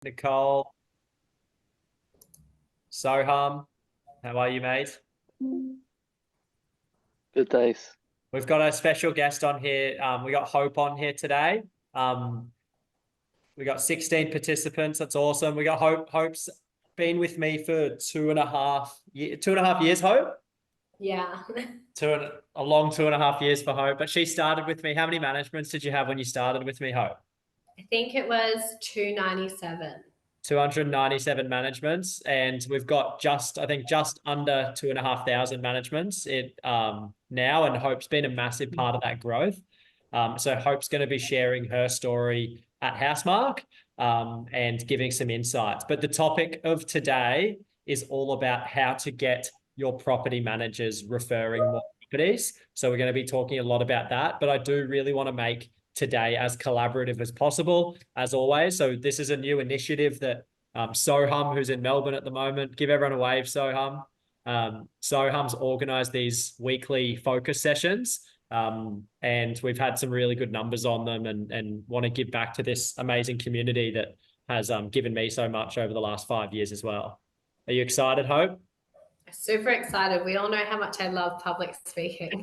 Nicole, Soham, how are you, mate? Good days. We've got a special guest on here. We got Hope on here today. Um, we got 16 participants. That's awesome. We got Hope. Hope's been with me for 2.5 years, Hope. Yeah. A long 2.5 years for Hope. But she started with me. How many managements did you have when you started with me, Hope? I think it was 297. 297 managements, and we've got just under 2,500 managements now, and Hope's been a massive part of that growth. So Hope's going to be sharing her story at Housemark and giving some insights. But the topic of today is all about how to get your property managers referring more properties. So we're going to be talking a lot about that, but I do really want to make today as collaborative as possible, as always. So this is a new initiative that Soham, who's in Melbourne at the moment, give everyone a wave, Soham. Soham's organised these weekly focus sessions, and we've had some really good numbers on them, and want to give back to this amazing community that has given me so much over the last 5 years as well. Are you excited, Hope? Super excited. We all know how much I love public speaking.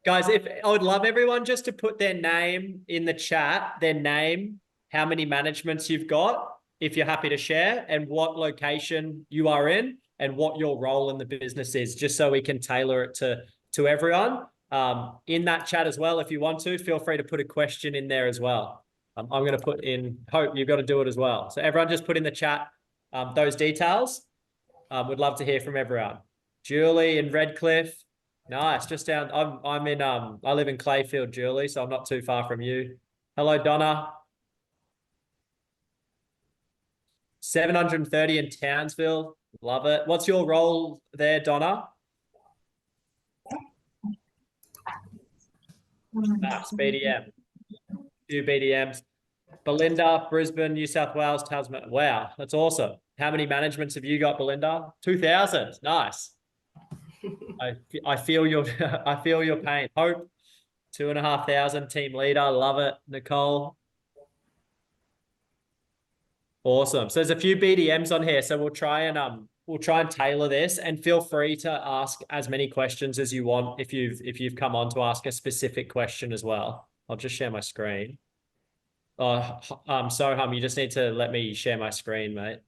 Guys, I would love everyone just to put their name in the chat, their name, how many managements you've got, if you're happy to share, and what location you are in, and what your role in the business is, just so we can tailor it to everyone. In that chat as well, if you want to, feel free to put a question in there as well. I'm going to put in, Hope, you've got to do it as well. So everyone just put in the chat those details. Would love to hear from everyone. Julie in Redcliffe. Nice. Just down. I'm in I live in Clayfield, Julie, so I'm not too far from you. Hello, Donna. 730 in Townsville. Love it. What's your role there, Donna? Nice. BDM. 2 BDMs. Belinda, Brisbane, New South Wales, Tasman. Wow, that's awesome. How many managements have you got, Belinda? 2,000. Nice. I feel your I feel your pain. Hope, 2,500 team leader. Love it. Nicole. Awesome. So there's a few BDMs on here. So we'll try and tailor this, and feel free to ask as many questions as you want if you've come on to ask a specific question as well. I'll just share my screen. Soham, you just need to let me share my screen, mate.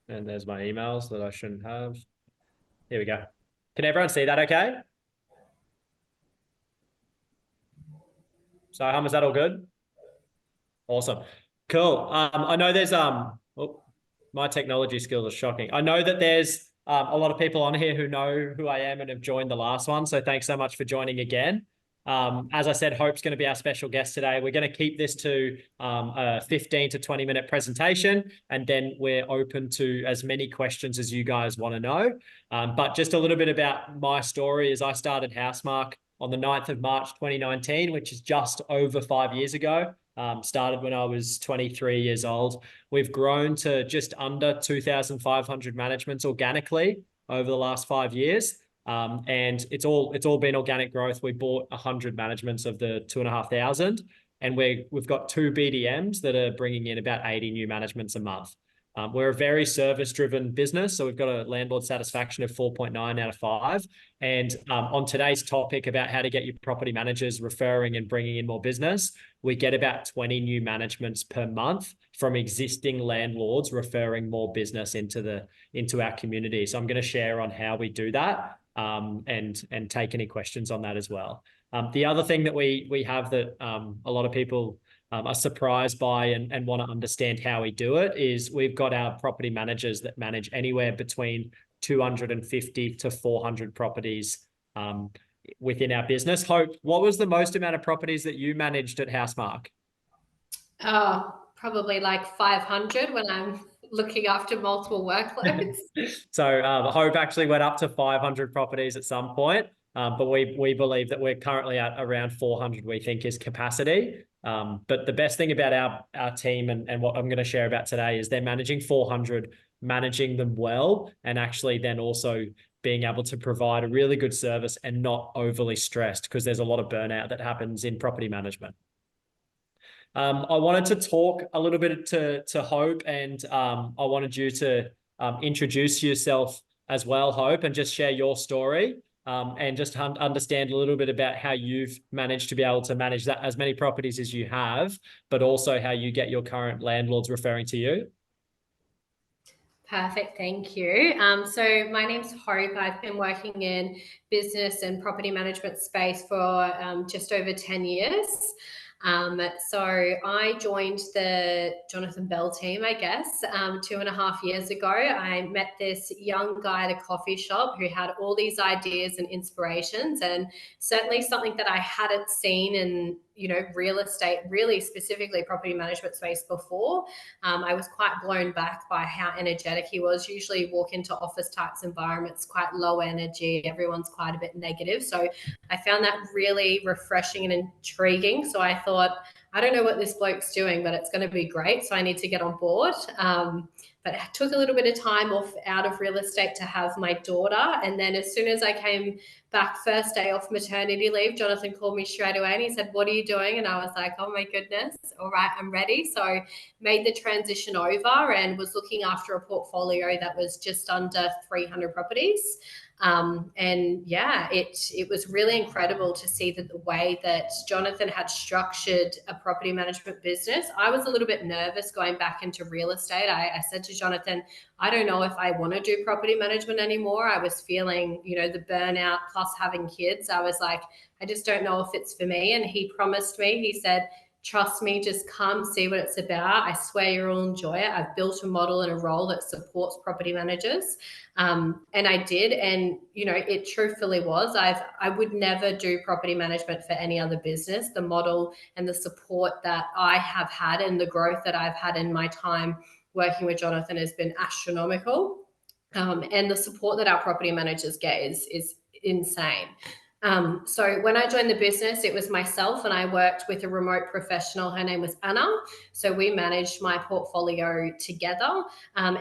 And there's my emails that I shouldn't have. Here we go. Can everyone see that okay? Soham, is that all good? Awesome. Cool. I know there's my technology skills are shocking. I know that there's a lot of people on here who know who I am and have joined the last one. So thanks so much for joining again. As I said, Hope's going to be our special guest today. We're going to keep this to a 15 to 20-minute presentation, and then we're open to as many questions as you guys want to know. But just a little bit about my story is I started Housemark on the 9th of March 2019, which is just over 5 years ago. Started when I was 23 years old. We've grown to just under 2,500 managements organically over the last 5 years. And it's all been organic growth. We bought 100 managements of the 2,500, and we've got 2 BDMs that are bringing in about 80 new managements a month. We're a very service-driven business, so we've got a landlord satisfaction of 4.9 out of 5. And on today's topic about how to get your property managers referring and bringing in more business, we get about 20 new managements per month from existing landlords referring more business into our community. So I'm going to share on how we do that, and take any questions on that as well. The other thing that we have that a lot of people are surprised by and want to understand how we do it is we've got our property managers that manage anywhere between 250 to 400 properties within our business. Hope, what was the most amount of properties that you managed at Housemark? Oh, probably like 500 when I'm looking after multiple workloads. So Hope actually went up to 500 properties at some point, but we believe that we're currently at around 400, we think, is capacity. But the best thing about our team and what I'm going to share about today is they're managing 400 managing them well, and actually then also being able to provide a really good service and not overly stressed, because there's a lot of burnout that happens in property management. I wanted to talk a little bit to Hope, and I wanted you to introduce yourself as well, Hope, and just share your story, and just understand a little bit about how you've managed to be able to manage that as many properties as you have, but also how you get your current landlords referring to you. Perfect, thank you. So my name's Hope. I've been working in business and property management space for just over 10 years. So I joined the Jonathan Bell team, I guess, 2.5 years ago. I met this young guy at a coffee shop who had all these ideas and inspirations, and certainly something that I hadn't seen in, real estate, really specifically property management space before. I was quite blown back by how energetic he was. Usually you walk into office types environments, quite low energy, everyone's quite a bit negative. So I found that really refreshing and intriguing. So I thought, I don't know what this bloke's doing, but it's going to be great. So I need to get on board. But it took a little bit of time off out of real estate to have my daughter. And then as soon as I came back, first day off maternity leave, Jonathan called me straight away and he said, "What are you doing?" And I was like, "Oh my goodness. All right, I'm ready." So made the transition over and was looking after a portfolio that was just under 300 properties. And yeah, it was really incredible to see that the way that Jonathan had structured a property management business. I was a little bit nervous going back into real estate. I said to Jonathan, I don't know if I want to do property management anymore. I was feeling, the burnout plus having kids. I was like, I just don't know if it's for me. And he promised me, he said, "Trust me, just come see what it's about. I swear you'll enjoy it." I've built a model and a role that supports property managers. And I did. And, it truthfully was. I would never do property management for any other business. The model and the support that I have had and the growth that I've had in my time working with Jonathan has been astronomical. And the support that our property managers get is insane. So when I joined the business, it was myself and I worked with a remote professional. Her name was Anna. So we managed my portfolio together.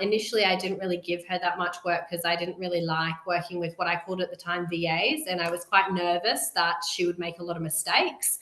Initially, I didn't really give her that much work because I didn't really like working with what I called at the time VAs. And I was quite nervous that she would make a lot of mistakes.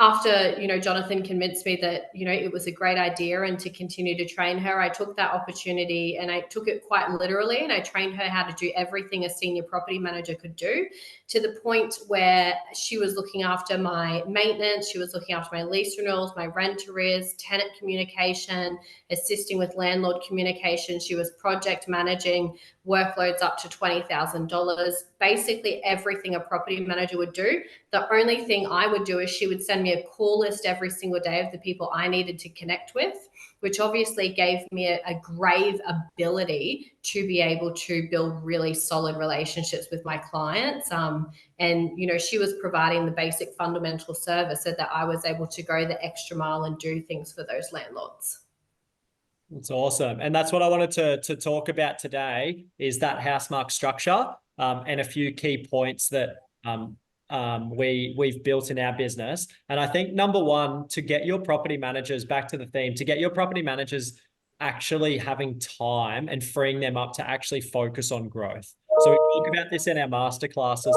After, Jonathan convinced me that, it was a great idea and to continue to train her, I took that opportunity and I took it quite literally and I trained her how to do everything a senior property manager could do, to the point where she was looking after my maintenance, she was looking after my lease renewals, my rent arrears, tenant communication, assisting with landlord communication. She was project managing workloads up to $20,000, basically everything a property manager would do. The only thing I would do is she would send me a call list every single day of the people I needed to connect with, which obviously gave me a grave ability to be able to build really solid relationships with my clients. And, she was providing the basic fundamental service so that I was able to go the extra mile and do things for those landlords. It's awesome. And that's what I wanted to talk about today, is that housemark structure, and a few key points that we've built in our business. And I think number one, to get your property managers, back to the theme, to get your property managers actually having time and freeing them up to actually focus on growth. So we talk about this in our masterclasses,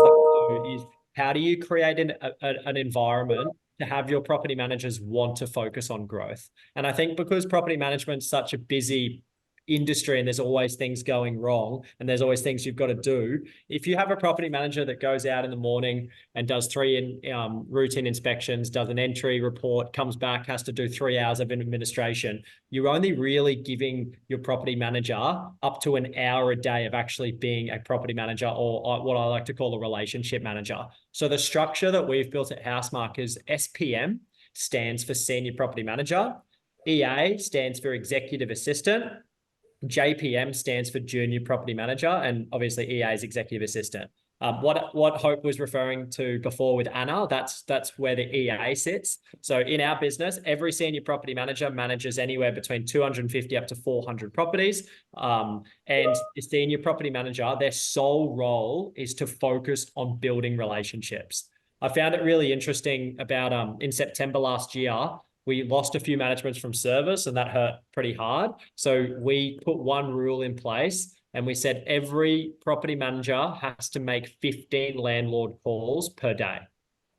is how do you create an environment to have your property managers want to focus on growth? And I think because property management is such a busy industry and there's always things going wrong and there's always things you've got to do, if you have a property manager that goes out in the morning and does 3 routine inspections, does an entry report, comes back, has to do 3 hours of administration, you're only really giving your property manager up to an hour a day of actually being a property manager, or what I like to call a relationship manager. So the structure that we've built at Housemark is SPM stands for Senior Property Manager, EA stands for Executive Assistant, JPM stands for Junior Property Manager, and obviously EA is Executive Assistant. What Hope was referring to before with Anna, that's where the EA sits. So in our business, every senior property manager manages anywhere between 250 up to 400 properties. And the senior property manager, their sole role is to focus on building relationships. I found it really interesting about in September last year, we lost a few managements from service, and that hurt pretty hard. So we put one rule in place, and we said every property manager has to make 15 landlord calls per day.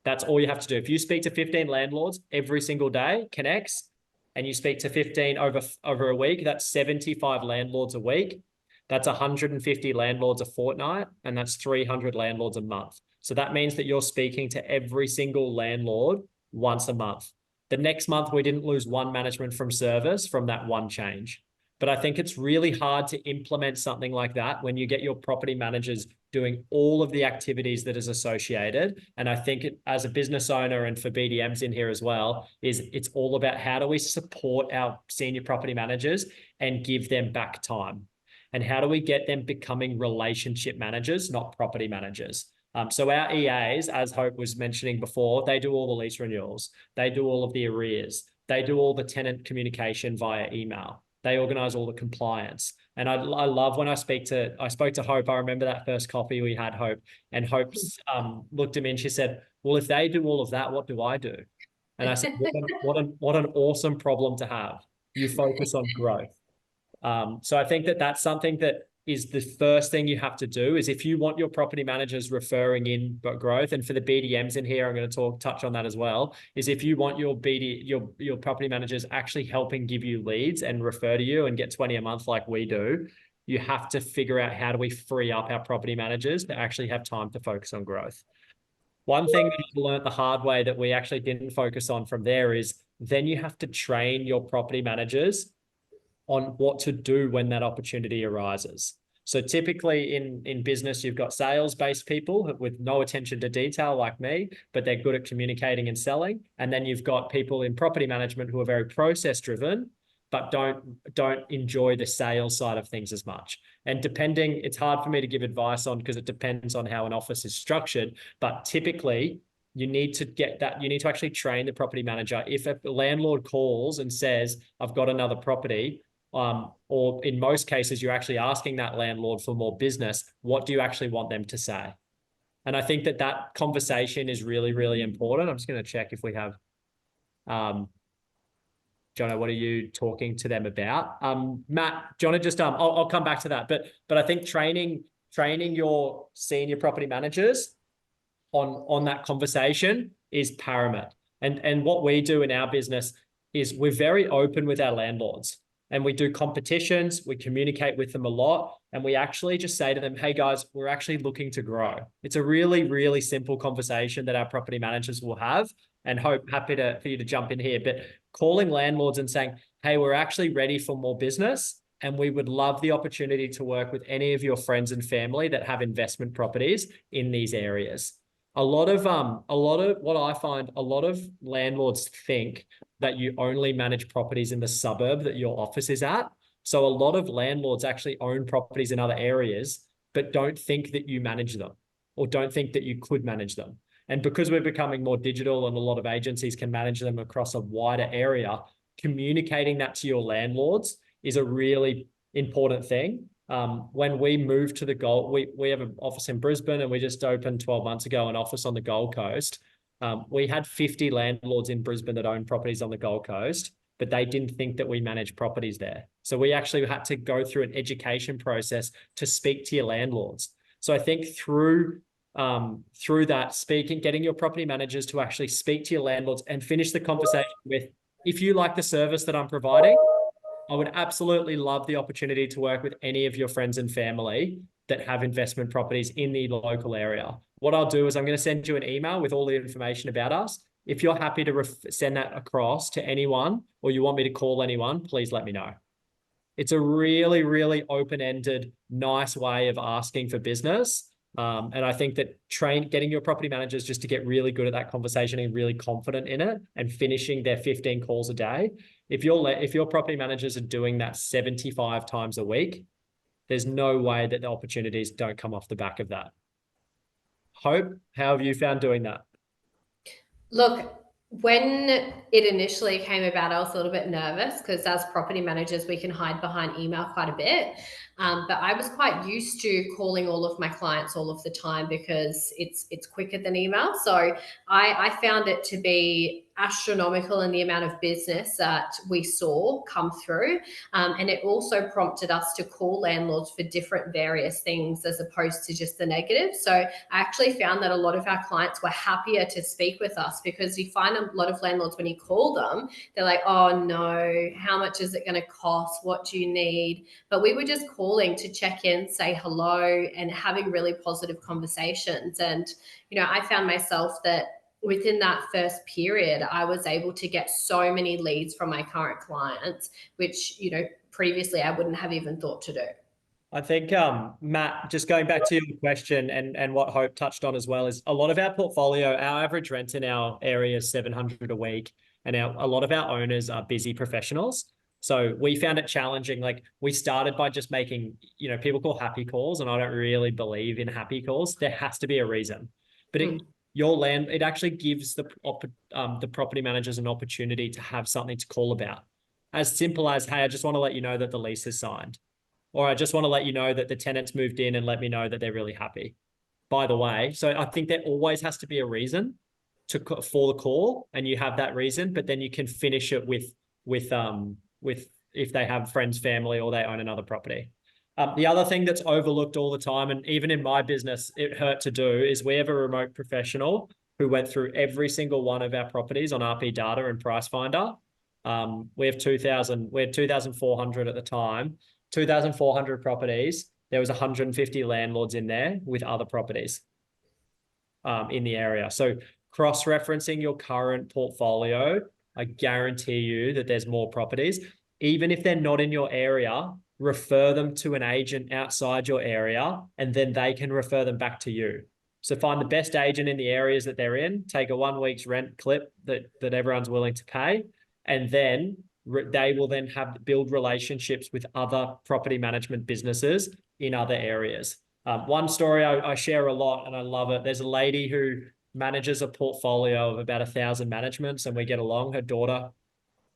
That's all you have to do. If you speak to 15 landlords every single day, connects, and you speak to 15 over a week, that's 75 landlords a week. That's 150 landlords a fortnight, and that's 300 landlords a month. So that means that you're speaking to every single landlord once a month. The next month, we didn't lose one management from service from that one change. But I think it's really hard to implement something like that when you get your property managers doing all of the activities that is associated. And I think as a business owner, and for BDMs in here as well, it's all about how do we support our senior property managers and give them back time? And how do we get them becoming relationship managers, not property managers? So our EAs, as Hope was mentioning before, they do all the lease renewals. They do all of the arrears. They do all the tenant communication via email. They organize all the compliance. And I love when I spoke to Hope. I remember that first coffee we had, Hope, and Hope looked at me and she said, well, if they do all of that, what do I do? And I said, what an awesome problem to have. You focus on growth. So I think that's something that is the first thing you have to do, is if you want your property managers referring in growth, and for the BDMs in here, I'm going to touch on that as well, is if you want your property managers actually helping give you leads and refer to you and get 20 a month like we do, you have to figure out how do we free up our property managers to actually have time to focus on growth. One thing that I learned the hard way that we actually didn't focus on from there is then you have to train your property managers on what to do when that opportunity arises. So typically in business, you've got sales-based people with no attention to detail like me, but they're good at communicating and selling. And then you've got people in property management who are very process-driven, but don't enjoy the sales side of things as much. And it's hard for me to give advice on because it depends on how an office is structured, but typically you need to actually train the property manager. If a landlord calls and says, I've got another property, or in most cases, you're actually asking that landlord for more business, what do you actually want them to say? And I think that conversation is really, really important. I'm just going to check if we have, Jono, what are you talking to them about? Matt, do you want to just, I'll come back to that. But I think training your senior property managers on that conversation is paramount. And what we do in our business is we're very open with our landlords. And we do competitions, we communicate with them a lot, and we actually just say to them, hey guys, we're actually looking to grow. It's a really, really simple conversation that our property managers will have, and happy for you to jump in here, but calling landlords and saying, hey, we're actually ready for more business, and we would love the opportunity to work with any of your friends and family that have investment properties in these areas. A lot of what I find, a lot of landlords think that you only manage properties in the suburb that your office is at. So a lot of landlords actually own properties in other areas, but don't think that you manage them or don't think that you could manage them. And because we're becoming more digital and a lot of agencies can manage them across a wider area, communicating that to your landlords is a really important thing. When we moved to the Gold, we have an office in Brisbane, and we just opened 12 months ago an office on the Gold Coast. We had 50 landlords in Brisbane that own properties on the Gold Coast, but they didn't think that we manage properties there. So we actually had to go through an education process to speak to your landlords. So I think through that getting your property managers to actually speak to your landlords and finish the conversation with, if you like the service that I'm providing, I would absolutely love the opportunity to work with any of your friends and family that have investment properties in the local area. What I'll do is I'm going to send you an email with all the information about us. If you're happy to send that across to anyone, or you want me to call anyone, please let me know. It's a really, really open-ended, nice way of asking for business. And I think that getting your property managers just to get really good at that conversation and really confident in it and finishing their 15 calls a day. If your property managers are doing that 75 times a week, there's no way that the opportunities don't come off the back of that. Hope, how have you found doing that? Look, when it initially came about, I was a little bit nervous because as property managers, we can hide behind email quite a bit. But I was quite used to calling all of my clients all of the time because it's quicker than email. So I found it to be astronomical in the amount of business that we saw come through. And it also prompted us to call landlords for different various things as opposed to just the negative. So I actually found that a lot of our clients were happier to speak with us, because you find a lot of landlords, when you call them, they're like, oh no, how much is it going to cost? What do you need? But we were just calling to check in, say hello, and having really positive conversations. And, I found myself that within that first period, I was able to get so many leads from my current clients, which, previously I wouldn't have even thought to do. I think, Matt, just going back to your question and what Hope touched on as well, is a lot of our portfolio, our average rent in our area is 700 a week, and a lot of our owners are busy professionals. So we found it challenging. Like, we started by just making, people call happy calls, and I don't really believe in happy calls. There has to be a reason, but it actually gives the property managers an opportunity to have something to call about. As simple as, hey, I just want to let you know that the lease is signed. Or I just want to let you know that the tenants moved in and let me know that they're really happy. By the way, so I think there always has to be a reason for the call, and you have that reason, but then you can finish it with if they have friends, family, or they own another property. The other thing that's overlooked all the time, and even in my business, it hurt to do, is we have a remote professional who went through every single one of our properties on RP Data and Price Finder. We had 2,400 at the time. 2,400 properties. There was 150 landlords in there with other properties in the area. So cross-referencing your current portfolio, I guarantee you that there's more properties. Even if they're not in your area, refer them to an agent outside your area, and then they can refer them back to you. So find the best agent in the areas that they're in, take a 1 week's rent clip that everyone's willing to pay, and then they will then build relationships with other property management businesses in other areas. One story I share a lot, and I love it. There's a lady who manages a portfolio of about 1,000 managements, and we get along. Her daughter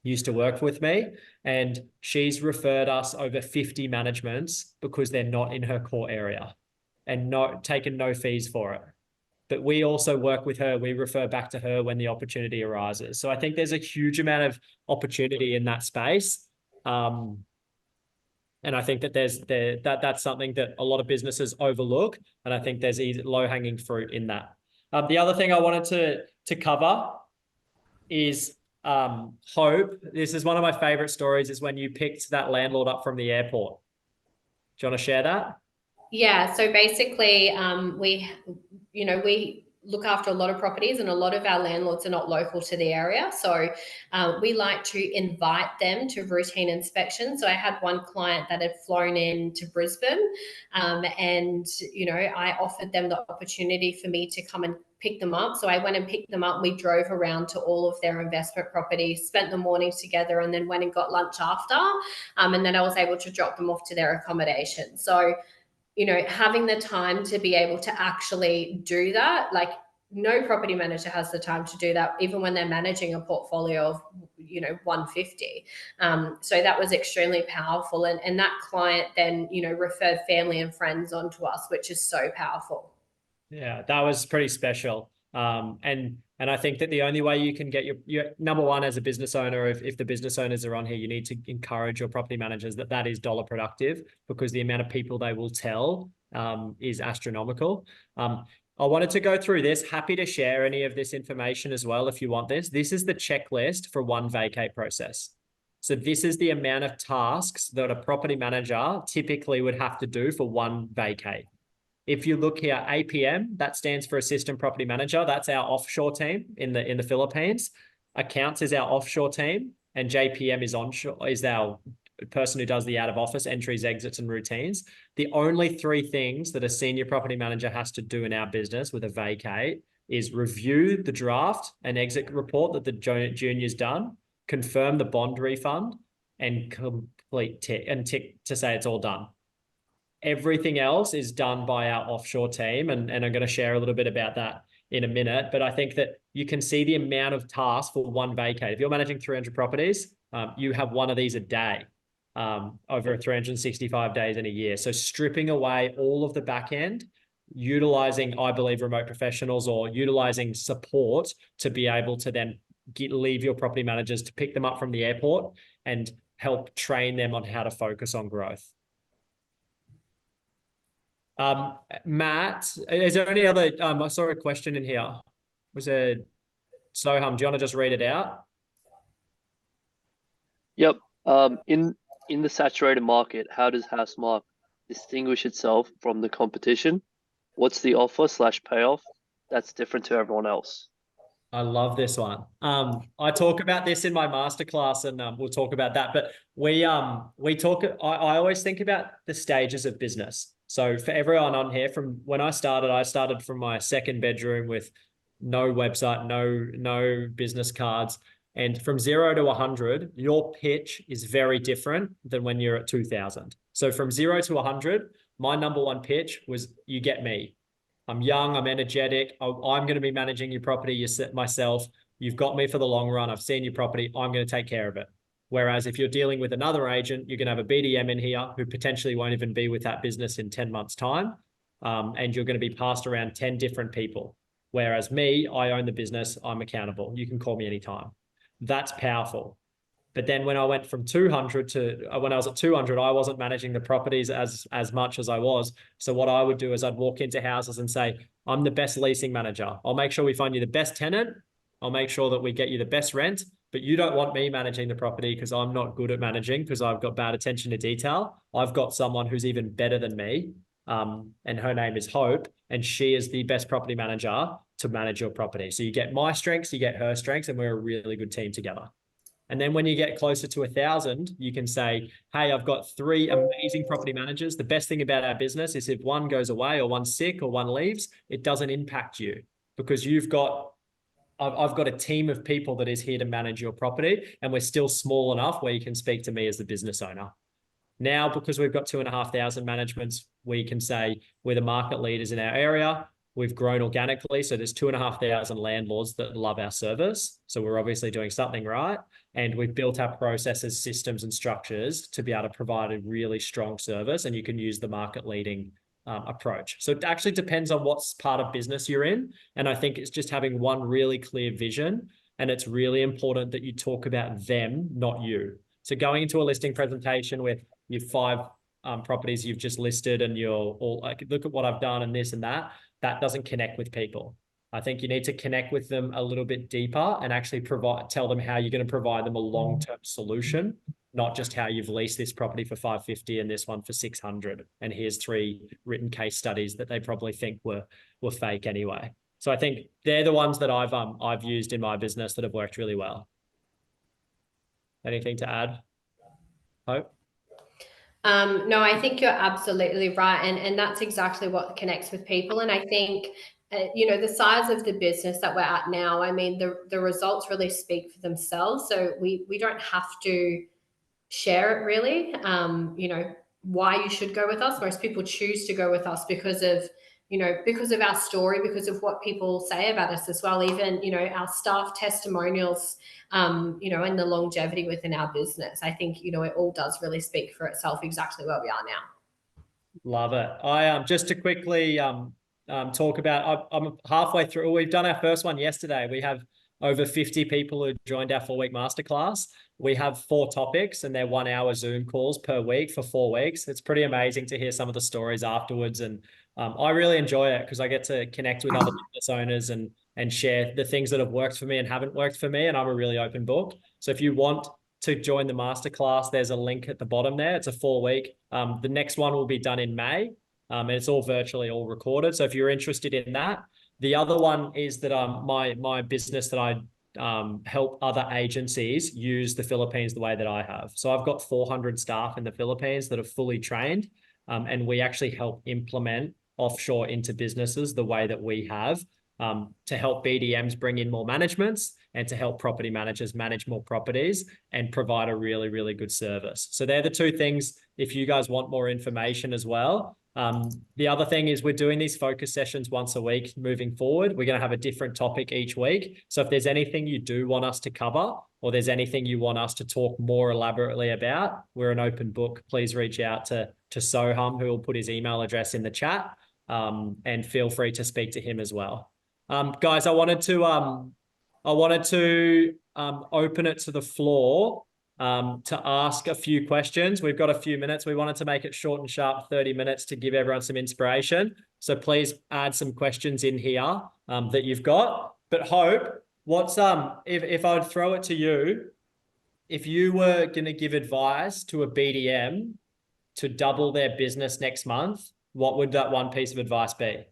used to work with me, and she's referred us over 50 managements because they're not in her core area and taken no fees for it. But we also work with her. We refer back to her when the opportunity arises. So I think there's a huge amount of opportunity in that space. And I think that that's something that a lot of businesses overlook. And I think there's low-hanging fruit in that. The other thing I wanted to cover is Hope. This is one of my favorite stories, is when you picked that landlord up from the airport. Do you want to share that? Yeah, so basically, we look after a lot of properties, and a lot of our landlords are not local to the area. So we like to invite them to routine inspections. So I had one client that had flown in to Brisbane, and I offered them the opportunity for me to come and pick them up. So I went and picked them up. We drove around to all of their investment properties, spent the morning together, and then went and got lunch after. And then I was able to drop them off to their accommodation. So having the time to be able to actually do that, like, no property manager has the time to do that, even when they're managing a portfolio of 150. So that was extremely powerful, and that client then referred family and friends onto us, which is so powerful. Yeah, that was pretty special. And I think that the only way you can get your number one, as a business owner, if the business owners are on here, you need to encourage your property managers that is dollar productive, because the amount of people they will tell is astronomical. I wanted to go through this. Happy to share any of this information as well if you want this. This is the checklist for one vacate process. So this is the amount of tasks that a property manager typically would have to do for one vacate. If you look here, APM, that stands for Assistant Property Manager. That's our offshore team in the Philippines. Accounts is our offshore team, and JPM is onshore, is our person who does the out of office entries, exits, and routines. The only three things that a senior property manager has to do in our business with a vacate is review the draft and exit report that the junior's done, confirm the bond refund, and tick to say it's all done. Everything else is done by our offshore team, and I'm going to share a little bit about that in a minute. But I think that you can see the amount of tasks for one vacate. If you're managing 300 properties, you have one of these a day. over 365 days in a year. So stripping away all of the back end, utilizing, I believe, remote professionals or utilizing support to be able to then leave your property managers to pick them up from the airport and help train them on how to focus on growth. Matt, is there any other, I saw a question in here. Was it Soham? Do you want to just read it out? Yep. In the saturated market, how does Housemark distinguish itself from the competition? What's the offer/payoff that's different to everyone else? I love this one. I talk about this in my masterclass, and we'll talk about that. But we talk. I always think about the stages of business. So for everyone on here, from when I started from my second bedroom with no website, no business cards, and from 0 to 100, your pitch is very different than when you're at 2,000. So from 0 to 100, my number one pitch was, you get me. I'm young, I'm energetic. I'm going to be managing your property myself. You've got me for the long run. I've seen your property. I'm going to take care of it. Whereas if you're dealing with another agent, you're going to have a BDM in here who potentially won't even be with that business in 10 months' time. And you're going to be passed around 10 different people. Whereas me, I own the business. I'm accountable. You can call me anytime. That's powerful. But then when I went from 200 to when I was at 200, I wasn't managing the properties as much as I was. So what I would do is I'd walk into houses and say, I'm the best leasing manager. I'll make sure we find you the best tenant. I'll make sure that we get you the best rent, but you don't want me managing the property because I'm not good at managing because I've got bad attention to detail. I've got someone who's even better than me. And her name is Hope, and she is the best property manager to manage your property. So you get my strengths, you get her strengths, and we're a really good team together. And then when you get closer to 1,000, you can say, hey, I've got 3 amazing property managers. The best thing about our business is if one goes away or one's sick or one leaves, it doesn't impact you because I've got a team of people that is here to manage your property, and we're still small enough where you can speak to me as the business owner. Now, because we've got 2,500 managements, we can say we're the market leaders in our area. We've grown organically. So there's 2,500 landlords that love our service. So we're obviously doing something right. And we've built our processes, systems, and structures to be able to provide a really strong service. And you can use the market leading approach. So it actually depends on what part of business you're in. And I think it's just having one really clear vision. And it's really important that you talk about them, not you. So going into a listing presentation with your 5 properties you've just listed and you're all like, look at what I've done and this and that doesn't connect with people. I think you need to connect with them a little bit deeper and actually tell them how you're going to provide them a long-term solution, not just how you've leased this property for 550 and this one for 600. And here's 3 written case studies that they probably think were fake anyway. So I think they're the ones that I've used in my business that have worked really well. Anything to add, Hope? No, I think you're absolutely right. And that's exactly what connects with people. And I think, the size of the business that we're at now, I mean, the results really speak for themselves. So we don't have to share it really, why you should go with us. Most people choose to go with us because of our story, because of what people say about us as well. Even, our staff testimonials, and the longevity within our business. I think, it all does really speak for itself exactly where we are now. Love it. I just to quickly talk about, I'm halfway through. We've done our first one yesterday. We have over 50 people who joined our 4-week masterclass. We have 4 topics and they're 1-hour Zoom calls per week for 4 weeks. It's pretty amazing to hear some of the stories afterwards. And I really enjoy it because I get to connect with other business owners and share the things that have worked for me and haven't worked for me. And I'm a really open book. So if you want to join the masterclass, there's a link at the bottom there. It's a 4-week. The next one will be done in May. And it's all virtually all recorded. So if you're interested in that, the other one is that my business that I help other agencies use the Philippines the way that I have. So I've got 400 staff in the Philippines that are fully trained, and we actually help implement offshore into businesses the way that we have, to help BDMs bring in more managements and to help property managers manage more properties and provide a really, really good service. So they're the 2 things. If you guys want more information as well, The other thing is we're doing these focus sessions once a week moving forward. We're going to have a different topic each week. So if there's anything you do want us to cover, or there's anything you want us to talk more elaborately about, we're an open book. Please reach out to Soham, who will put his email address in the chat, and feel free to speak to him as well. Guys, I wanted to open it to the floor to ask a few questions. We've got a few minutes. We wanted to make it short and sharp, 30 minutes to give everyone some inspiration. So please add some questions in here that you've got. But Hope, what's if I would throw it to you, if you were going to give advice to a BDM to double their business next month, what would that one piece of advice be?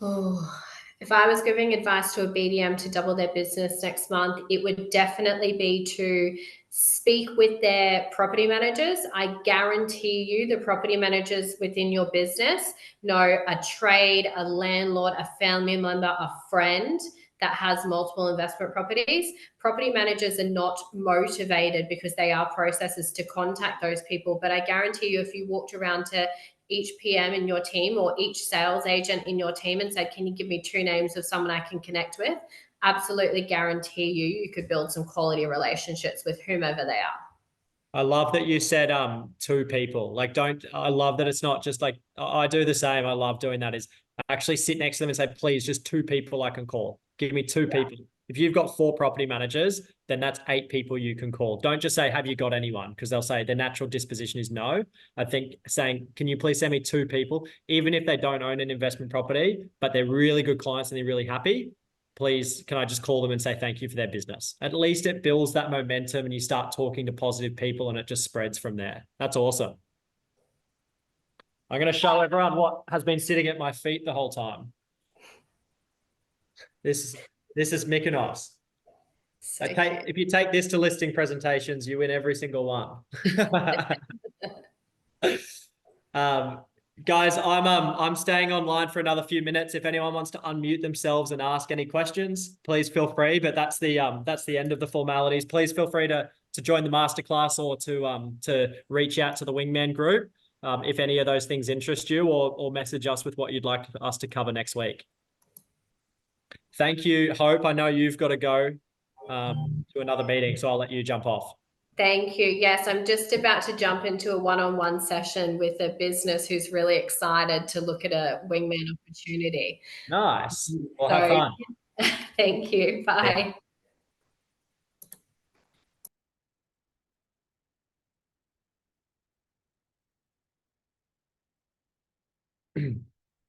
Oh, if I was giving advice to a BDM to double their business next month, it would definitely be to speak with their property managers. I guarantee you the property managers within your business know a trade, a landlord, a family member, a friend that has multiple investment properties. Property managers are not motivated because they are processes to contact those people. But I guarantee you, if you walked around to each PM in your team or each sales agent in your team and said, can you give me 2 names of someone I can connect with? Absolutely guarantee you could build some quality relationships with whomever they are. I love that you said 2 people. Like, I love that it's not just like, I do the same. I love doing that, is actually sit next to them and say, please, just 2 people I can call. Give me 2 people. If you've got 4 property managers, then that's 8 people you can call. Don't just say, have you got anyone? Because they'll say their natural disposition is no. I think saying, can you please send me 2 people, even if they don't own an investment property, but they're really good clients and they're really happy, please, can I just call them and say thank you for their business? At least it builds that momentum and you start talking to positive people and it just spreads from there. That's awesome. I'm going to show everyone what has been sitting at my feet the whole time. This is Mykonos. So If you take this to listing presentations, you win every single one. Guys, I'm staying online for another few minutes. If anyone wants to unmute themselves and ask any questions, please feel free. But that's the end of the formalities. Please feel free to join the masterclass or to reach out to the Wingman group if any of those things interest you, or message us with what you'd like us to cover next week. Thank you, Hope. I know you've got to go to another meeting, so I'll let you jump off. Thank you. Yes, I'm just about to jump into a one-on-one session with a business who's really excited to look at a Wingman opportunity. Nice. Well, have fun. Thank you. Bye.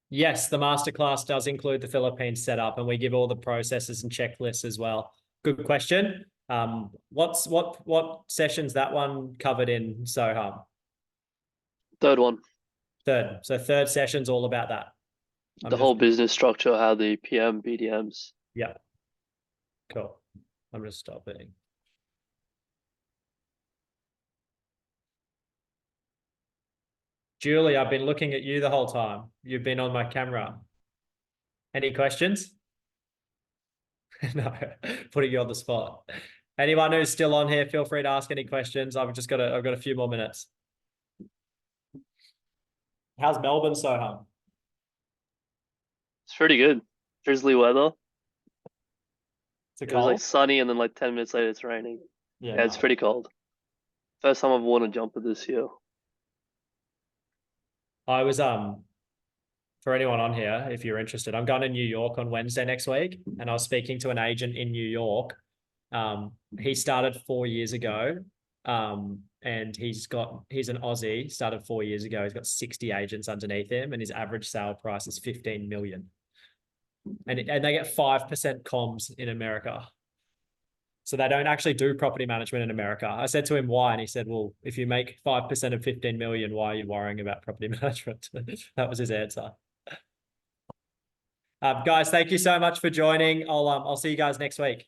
Yes, the masterclass does include the Philippines setup, and we give all the processes and checklists as well. Good question. What session's that one covered in Soham? Third one. Third. So third session's all about that. The whole business structure, how the PM, BDMs. Yeah. Cool. I'm just stopping. Julie, I've been looking at you the whole time. You've been on my camera. Any questions? No, putting you on the spot. Anyone who's still on here, feel free to ask any questions. I've got a few more minutes. How's Melbourne, Soham? It's pretty good. Drizzly weather. It was like sunny and then like 10 minutes later it's raining. Yeah, it's pretty cold. First time I've worn a jumper this year. I was for anyone on here, if you're interested, I'm going to New York on Wednesday next week, and I was speaking to an agent in New York. He started 4 years ago, and he's an Aussie, started 4 years ago. He's got 60 agents underneath him, and his average sale price is 15 million. And they get 5% comms in America. So they don't actually do property management in America. I said to him, why? And he said, well, if you make 5% of 15 million, why are you worrying about property management? That was his answer. Guys, thank you so much for joining. I'll see you guys next week.